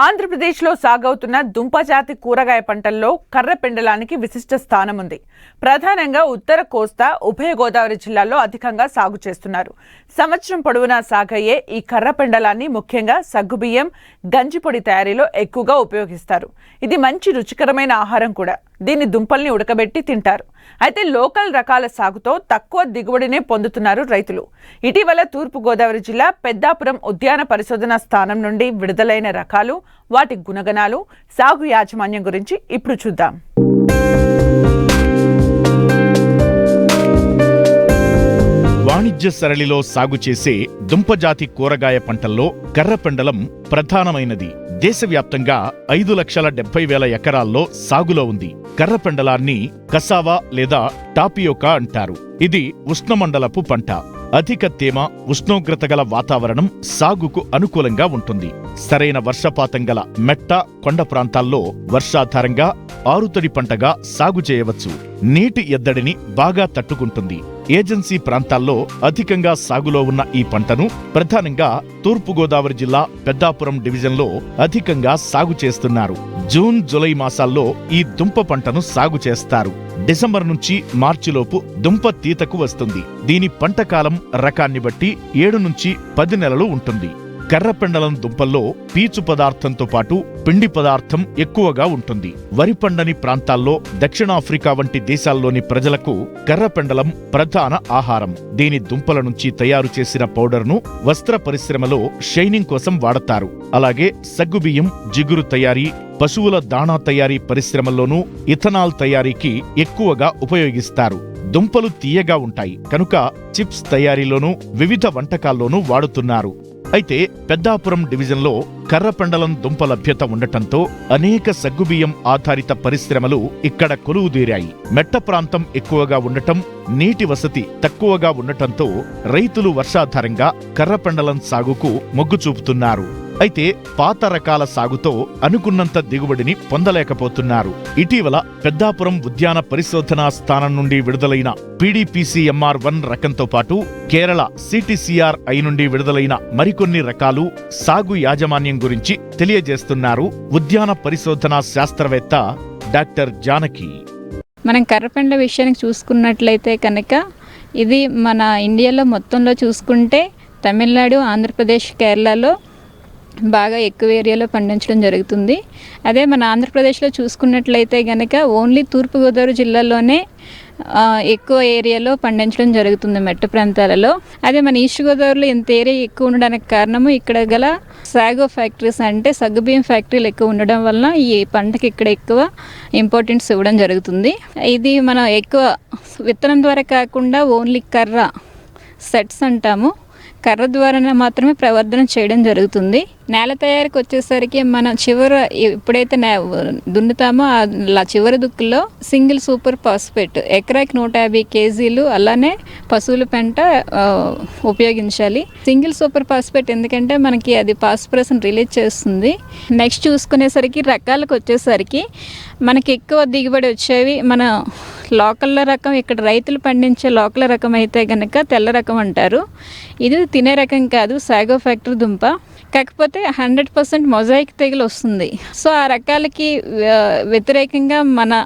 ఆంధ్రప్రదేశ్లో సాగవుతున్న దుంపజాతి కూరగాయ పంటల్లో కర్ర పెండలానికి విశిష్ట స్థానం ఉంది. ప్రధానంగా ఉత్తర కోస్తా, ఉభయ గోదావరి జిల్లాల్లో అధికంగా సాగు చేస్తున్నారు. సంవత్సరం పొడవునా సాగయ్యే ఈ కర్ర పెండలాన్ని ముఖ్యంగా సగ్గుబియ్యం, గంజిపొడి తయారీలో ఎక్కువగా ఉపయోగిస్తారు. ఇది మంచి రుచికరమైన ఆహారం కూడా. దీని దుంపల్ని ఉడకబెట్టి తింటారు. అయితే లోకల్ రకాల సాగుతో తక్కువ దిగుబడినే పొందుతున్నారు రైతులు. ఇటీవల తూర్పు గోదావరి జిల్లా పెద్దాపురం ఉద్యాన పరిశోధన స్థానం నుండి విడుదలైన రకాలు, వాటి గుణగణాలు, సాగు యాజమాన్యం గురించి ఇప్పుడు చూద్దాం. వాణిజ్య సరళిలో సాగు చేసే దుంపజాతి కూరగాయ పంటల్లో కర్రపెండలం ప్రధానమైనది. దేశవ్యాప్తంగా 5,70,000 ఎకరాల్లో సాగులో ఉంది. కర్రపెండలాన్ని కసావా లేదా టాపియోకా అంటారు. ఇది ఉష్ణమండలపు పంట. అధిక తేమ, ఉష్ణోగ్రత గల వాతావరణం సాగుకు అనుకూలంగా ఉంటుంది. సరైన వర్షపాతం గల మెట్ట, కొండ ప్రాంతాల్లో వర్షాధారంగా ఆరుతడి పంటగా సాగు చేయవచ్చు. నీటి ఎద్దడిని బాగా తట్టుకుంటుంది. ఏజెన్సీ ప్రాంతాల్లో అధికంగా సాగులో ఉన్న ఈ పంటను ప్రధానంగా తూర్పుగోదావరి జిల్లా పెద్దాపురం డివిజన్లో అధికంగా సాగు చేస్తున్నారు. జూన్, జూలై మాసాల్లో ఈ దుంప పంటను సాగు చేస్తారు. డిసెంబర్ నుంచి మార్చిలోపు దుంప తీతకు వస్తుంది. దీని పంట కాలం రకాన్ని బట్టి 7 నుంచి 10 నెలలు ఉంటుంది. కర్రపెండలం దుంపల్లో పీచు పదార్థంతో పాటు పిండి పదార్థం ఎక్కువగా ఉంటుంది. వరి పండని ప్రాంతాల్లో దక్షిణాఫ్రికా వంటి దేశాల్లోని ప్రజలకు కర్రపెండలం ప్రధాన ఆహారం. దీని దుంపల నుంచి తయారు చేసిన పౌడర్ను వస్త్ర పరిశ్రమలో షైనింగ్ కోసం వాడతారు. అలాగే సగ్గుబియ్యం, జిగురు తయారీ, పశువుల దాణా తయారీ పరిశ్రమల్లోనూ ఇథనాల్ తయారీకి ఎక్కువగా ఉపయోగిస్తారు. దుంపలు తీయగా ఉంటాయి కనుక చిప్స్ తయారీలోనూ వివిధ వంటకాల్లోనూ వాడుతున్నారు. అయితే పెద్దాపురం డివిజన్లో కర్రపెండలం దుంప లభ్యత ఉండటంతో అనేక సగ్గుబియ్యం ఆధారిత పరిశ్రమలు ఇక్కడ కొలువుదీరాయి. మెట్ట ప్రాంతం ఎక్కువగా ఉండటం, నీటి వసతి తక్కువగా ఉండటంతో రైతులు వర్షాధారంగా కర్రపెండలం సాగుకు మొగ్గు చూపుతున్నారు. అయితే పాత రకాల సాగుతో అనుకున్నంత దిగుబడిని పొందలేకపోతున్నారు. ఇటీవల పెద్దాపురం ఉద్యాన పరిశోధనా స్థానం నుండి విడుదలైన PDPCMR1 రకంతో పాటు కేరళ CTCR-I నుండి విడుదలైన మరికొన్ని రకాలు, సాగు యాజమాన్యం గురించి తెలియజేస్తున్నారు ఉద్యాన పరిశోధనా శాస్త్రవేత్త డాక్టర్ జానకి. మనం కర్రపెండ విషయానికి చూసుకున్నట్లయితే కనుక ఇది మన ఇండియాలో మొత్తంలో చూసుకుంటే తమిళనాడు, ఆంధ్రప్రదేశ్, కేరళలో బాగా ఎక్కువ ఏరియాలో పండించడం జరుగుతుంది. అదే మన ఆంధ్రప్రదేశ్లో చూసుకున్నట్లయితే కనుక ఓన్లీ తూర్పుగోదావరి జిల్లాలోనే ఎక్కువ ఏరియాలో పండించడం జరుగుతుంది మెట్ట ప్రాంతాలలో. అదే మన ఈస్ట్ గోదావరిలో ఇంత ఏరియా ఎక్కువ ఉండడానికి కారణము ఇక్కడ గల సాగో ఫ్యాక్టరీస్, అంటే సగ్గుబియ్యం ఫ్యాక్టరీలు ఎక్కువ ఉండడం వలన ఈ పంటకి ఇక్కడ ఎక్కువ ఇంపార్టెన్స్ ఇవ్వడం జరుగుతుంది. ఇది మనం ఎక్కువ విత్తనం ద్వారా కాకుండా ఓన్లీ కర్ర సెట్స్ అంటాము, కర్ర ద్వారా మాత్రమే ప్రవర్ధన చేయడం జరుగుతుంది. నేల తయారీకి వచ్చేసరికి మనం ఎప్పుడైతే దున్నుతామో ఆ చివరి దుక్కులో సింగిల్ సూపర్ ఫాస్ఫేట్ ఎకరాకి 150 కేజీలు, అలానే పశువుల పెంట ఉపయోగించాలి. సింగిల్ సూపర్ ఫాస్ఫేట్ ఎందుకంటే మనకి అది ఫాస్ఫరస్ని రిలీజ్ చేస్తుంది. నెక్స్ట్ చూసుకునేసరికి రకాలకు వచ్చేసరికి మనకి ఎక్కువ దిగుబడి వచ్చేవి మన లోకల్ రకం. ఇక్కడ రైతులు పండించే లోకల్ రకం అయితే కనుక తెల్ల రకం అంటారు. ఇది తినే రకం కాదు, సాగో ఫ్యాక్టరీ దుంప. కాకపోతే 100% మొజాయిక్ తెగులు వస్తుంది. సో ఆ రకాలకి వ్యతిరేకంగా మన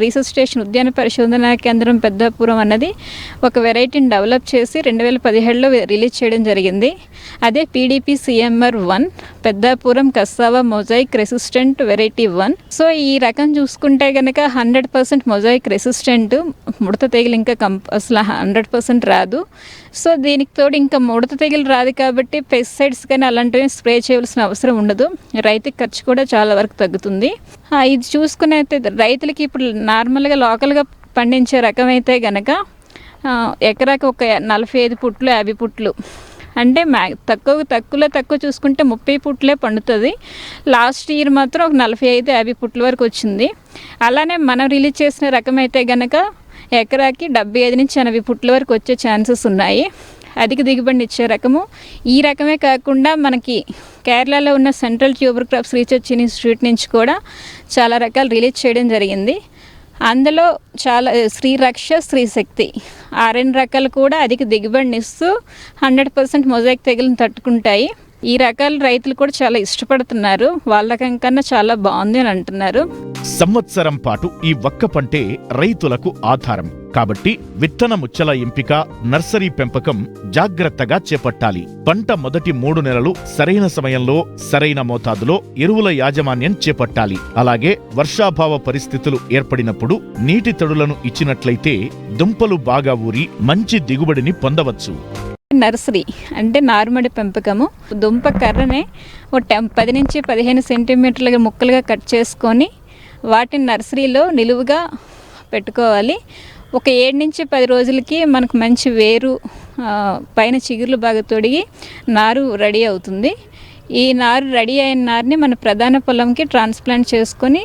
రీసెర్చ్ స్టేషన్ ఉద్యాన పరిశోధనా కేంద్రం పెద్దాపురం అన్నది ఒక వెరైటీని డెవలప్ చేసి 2017లో రిలీజ్ చేయడం జరిగింది. అదే PDPCMR1 Peddapuram cassava mosaic resistant variety 1. So ఈ రకం చూసుకుంటే కనుక 100% మొజాయిక్ రెసిస్టెంట్, ముడత తెగులు ఇంకా అసలు 100% రాదు. సో దీనికి తోడు ఇంకా ముడత తెగులు రాదు కాబట్టి పెస్టిసైడ్స్ కానీ అలాంటివి స్ప్రే చేయవలసిన అవసరం ఉండదు. రైతుకి ఖర్చు కూడా చాలా వరకు తగ్గుతుంది. ఇది చూసుకునే రైతులకి ఇప్పుడు నార్మల్గా లోకల్గా పండించే రకం అయితే కనుక ఎకరాకి ఒక 45 పుట్లు, 50 పుట్లు, అంటే తక్కువ చూసుకుంటే 30 పుట్లే పండుతుంది. లాస్ట్ ఇయర్ మాత్రం ఒక 45-50 పుట్ల వరకు వచ్చింది. అలానే మనం రిలీజ్ చేసిన రకం అయితే కనుక ఎకరాకి 75-80 పుట్ల వరకు వచ్చే ఛాన్సెస్ ఉన్నాయి. అధిక దిగుబడిని ఇచ్చే రకము ఈ రకమే కాకుండా మనకి కేరళలో ఉన్న central tuber crops research institute నుంచి కూడా చాలా రకాలు రిలీజ్ చేయడం జరిగింది. అందులో చాలా శ్రీరక్ష, శ్రీశక్తి ఆ 2 రకాలు కూడా అధిక దిగుబడిని ఇస్తూ 100% మొజాయిక్ తెగులను తట్టుకుంటాయి. ఈ రకాల రైతులు కూడా చాలా ఇష్టపడుతున్నారు. వాళ్ళ కన్నా చాలా బాగుంది అని అంటున్నారు. సంవత్సరం పాటు ఈ వక్క పంటే రైతులకు ఆధారం కాబట్టి విత్తన ముచ్చల ఎంపిక, నర్సరీ పెంపకం జాగ్రత్తగా చేపట్టాలి. పంట మొదటి 3 నెలలు సరైన సమయంలో సరైన మోతాదులో ఎరువుల యాజమాన్యం చేపట్టాలి. అలాగే వర్షాభావ పరిస్థితులు ఏర్పడినప్పుడు నీటి తడులను ఇచ్చినట్లయితే దుంపలు బాగా ఊరి మంచి దిగుబడిని పొందవచ్చు. నర్సరీ అంటే నారుమడి పెంపకము. దుంప కర్రనే 10 నుంచి 15 సెంటీమీటర్ల ముక్కలుగా కట్ చేసుకొని వాటిని నర్సరీలో నిలువుగా పెట్టుకోవాలి. ఒక 7 నుంచి 10 రోజులకి మనకు మంచి వేరు, పైన చిగుర్లు బాగా తొడిగి నారు రెడీ అవుతుంది. ఈ నారు రెడీ అయిన నారుని మన ప్రధాన పొలంకి ట్రాన్స్ప్లాంట్ చేసుకొని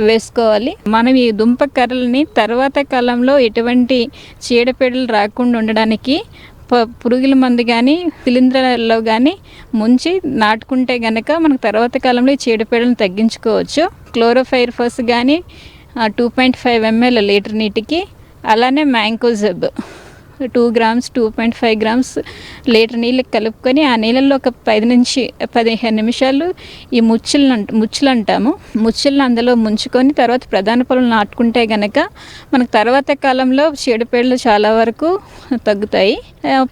వేసుకోవాలి. మనం ఈ దుంప కర్రలని తర్వాత కాలంలో ఎటువంటి చీడపీడలు రాకుండా ఉండడానికి పురుగుల మందు కానీ శిలీంధ్రాల్లో కానీ ముంచి నాటుకుంటే గనక మనకు తర్వాత కాలంలో ఈ చీడపీడలను తగ్గించుకోవచ్చు. క్లోరోఫైరిఫస్ కానీ 2.5 ml లీటర్ నీటికి, అలానే మ్యాంకోజెబ్ 2 grams 2.5 grams లీటర్ నీళ్ళకి కలుపుకొని ఆ నీళ్ళల్లో ఒక 10 నుంచి 15 నిమిషాలు ఈ ముచ్చులు అంటాము, ముచ్చులను అందులో ముంచుకొని తర్వాత ప్రధాన పొలం నాటుకుంటే గనక మనకు తర్వాత కాలంలో చీడపీడలు చాలా వరకు తగ్గుతాయి.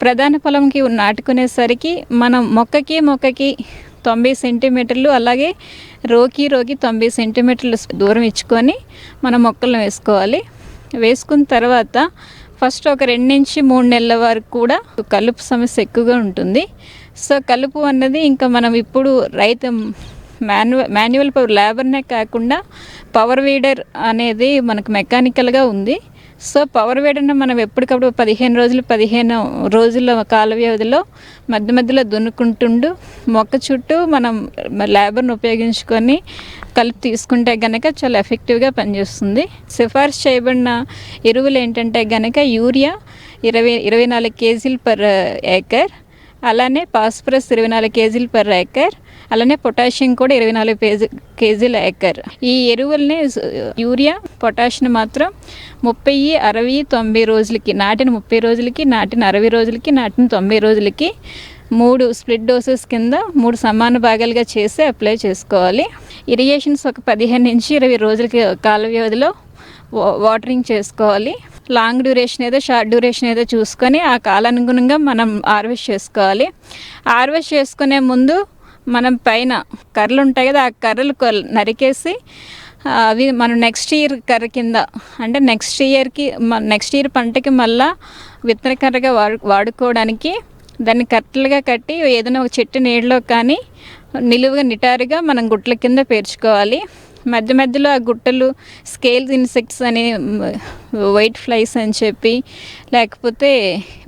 ప్రధాన పొలంకి నాటుకునేసరికి మనం మొక్కకి 90 సెంటీమీటర్లు, అలాగే రోకి 90 సెంటీమీటర్ల దూరం ఇచ్చుకొని మనం మొక్కలను వేసుకోవాలి. వేసుకున్న తర్వాత ఫస్ట్ ఒక 2 నుంచి 3 నెలల వరకు కూడా కలుపు సమస్య ఎక్కువగా ఉంటుంది. సో కలుపు అన్నది ఇంకా మనం ఇప్పుడు రైతు మాన్యువల్ లేబర్నే కాకుండా పవర్ వీడర్ అనేది మనకు మెకానికల్గా ఉంది. సో పవర్ వీడర్ని మనం ఎప్పటికప్పుడు 15 రోజుల కాల వ్యవధిలో మధ్యలో దున్నుకుంటుండు మొక్క చుట్టూ మనం లేబర్ని ఉపయోగించుకొని కలుపు తీసుకుంటే గనక చాలా ఎఫెక్టివ్గా పనిచేస్తుంది. సిఫార్సు చేయబడిన ఎరువులు ఏంటంటే గనక యూరియా 24 kg per acre, అలానే ఫాస్ఫరస్ 24 kg per acre, అలానే పొటాషియం కూడా 24 kg acre. ఈ ఎరువుల్ని యూరియా, పొటాషియం మాత్రం 30, 60, 90 రోజులకి, నాటిన 30 రోజులకి, నాటిన 60 రోజులకి, నాటిన 90 రోజులకి 3 స్ప్లిట్ డోసెస్ కింద 3 సమాన భాగాలుగా చేసి అప్లై చేసుకోవాలి. ఇరిగేషన్స్ ఒక 15 నుంచి 20 రోజుల కాల వ్యవధిలో వాటరింగ్ చేసుకోవాలి. లాంగ్ డ్యూరేషన్ ఏదో షార్ట్ డ్యూరేషన్ ఏదో చూసుకొని ఆ కాలానుగుణంగా మనం హార్వెస్ట్ చేసుకోవాలి. హార్వెస్ట్ చేసుకునే ముందు మనం పైన కర్రలు ఉంటాయి కదా, ఆ కర్రలు నరికేసి అవి మనం నెక్స్ట్ ఇయర్ కర్ర కింద, అంటే నెక్స్ట్ ఇయర్ పంటకి మళ్ళా విత్తన కర్రగా వాడుకోవడానికి దాన్ని కట్టలుగా కట్టి ఏదైనా ఒక చెట్టు నీడలో కానీ నిలువుగా నిటారుగా మనం గుట్ల కింద పేర్చుకోవాలి. మధ్యలో ఆ గుట్టలు స్కేల్స్ ఇన్సెక్ట్స్ అని, వైట్ ఫ్లైస్ అని చెప్పి, లేకపోతే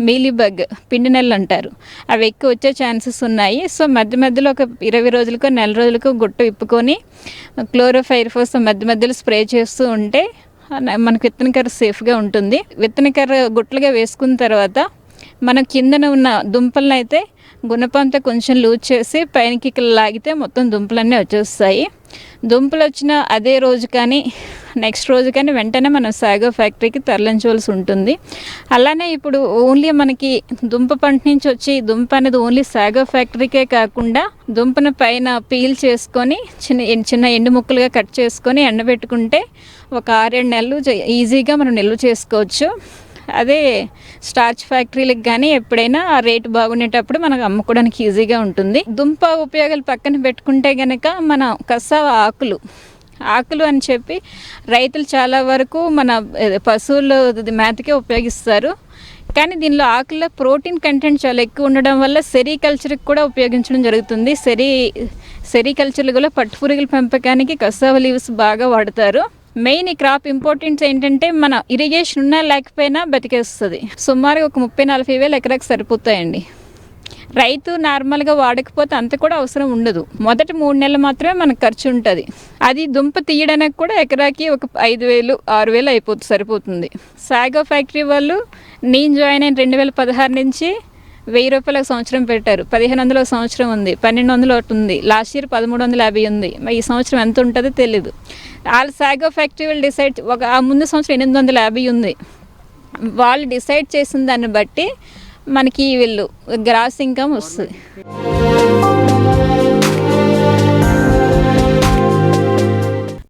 మీలీబగ్, పిండి నెల్లు అంటారు, అవి ఎక్కువ వచ్చే ఛాన్సెస్ ఉన్నాయి. సో మధ్యలో ఒక 20 రోజులకో నెల రోజులకో గుట్ట విప్పుకొని క్లోరోఫైరిఫస్ మధ్యలో స్ప్రే చేస్తూ ఉంటే మనకు విత్తన కర్ర సేఫ్గా ఉంటుంది. విత్తన కర్ర గుట్లుగా వేసుకున్న తర్వాత మనం కిందన ఉన్న దుంపలను అయితే గుణపంతో కొంచెం లూజ్ చేసి పైనకి లాగితే మొత్తం దుంపలన్నీ వచ్చేస్తాయి. దుంపలు వచ్చిన అదే రోజు కానీ నెక్స్ట్ రోజు కానీ వెంటనే మనం సాగో ఫ్యాక్టరీకి తరలించవలసి ఉంటుంది. అలానే ఇప్పుడు ఓన్లీ మనకి దుంప పంట నుంచి వచ్చి దుంప అనేది ఓన్లీ సాగో ఫ్యాక్టరీకే కాకుండా దుంపను పైన పీల్ చేసుకొని చిన్న ఎండు ముక్కలుగా కట్ చేసుకొని ఎండబెట్టుకుంటే ఒక 6-7 నెలలు ఈజీగా మనం నిల్వ చేసుకోవచ్చు. అదే స్టార్చ్ ఫ్యాక్టరీలకు కానీ ఎప్పుడైనా ఆ రేటు బాగుండేటప్పుడు మనకు అమ్ముకోవడానికి ఈజీగా ఉంటుంది. దుంప ఉపయోగాలు పక్కన పెట్టుకుంటే కనుక మన కసావ ఆకులు అని చెప్పి రైతులు చాలా వరకు మన పశువుల మేతకే ఉపయోగిస్తారు. కానీ దీనిలో ఆకుల్లో ప్రోటీన్ కంటెంట్ చాలా ఎక్కువ ఉండడం వల్ల సెరికల్చర్కి కూడా ఉపయోగించడం జరుగుతుంది. సెరికల్చర్లు కూడా పట్టుపురుగుల పెంపకానికి కసావ లీవ్స్ బాగా వాడతారు. మెయిన్ ఈ క్రాప్ ఇంపార్టెన్స్ ఏంటంటే మన ఇరిగేషన్ ఉన్నా లేకపోయినా బతికేస్తుంది. సుమారుగా ఒక 30-40 వేలు ఎకరాకి సరిపోతాయండి. రైతు నార్మల్గా వాడకపోతే అంత కూడా అవసరం ఉండదు. మొదటి 3 నెలలు మాత్రమే మనకు ఖర్చు ఉంటుంది. అది దుంప తీయడానికి కూడా ఎకరాకి ఒక 5,000-6,000 సరిపోతుంది. సాగో ఫ్యాక్టరీ వాళ్ళు నేను జాయిన్ అయిన 2016 నుంచి 1000 రూపాయలకు సంవత్సరం పెట్టారు. 1500 సంవత్సరం ఉంది, 1200 ఒకటి ఉంది, లాస్ట్ ఇయర్ 1350 ఉంది. ఈ సంవత్సరం ఎంత ఉంటుందో తెలీదు. వాళ్ళ సాగో ఫ్యాక్టరీ వాళ్ళు డిసైడ్ ఆ ముందు సంవత్సరం 850 ఉంది. వాళ్ళు డిసైడ్ చేసిన దాన్ని బట్టి మనకి వీళ్ళు గ్రాస్ ఇన్కమ్ వస్తుంది.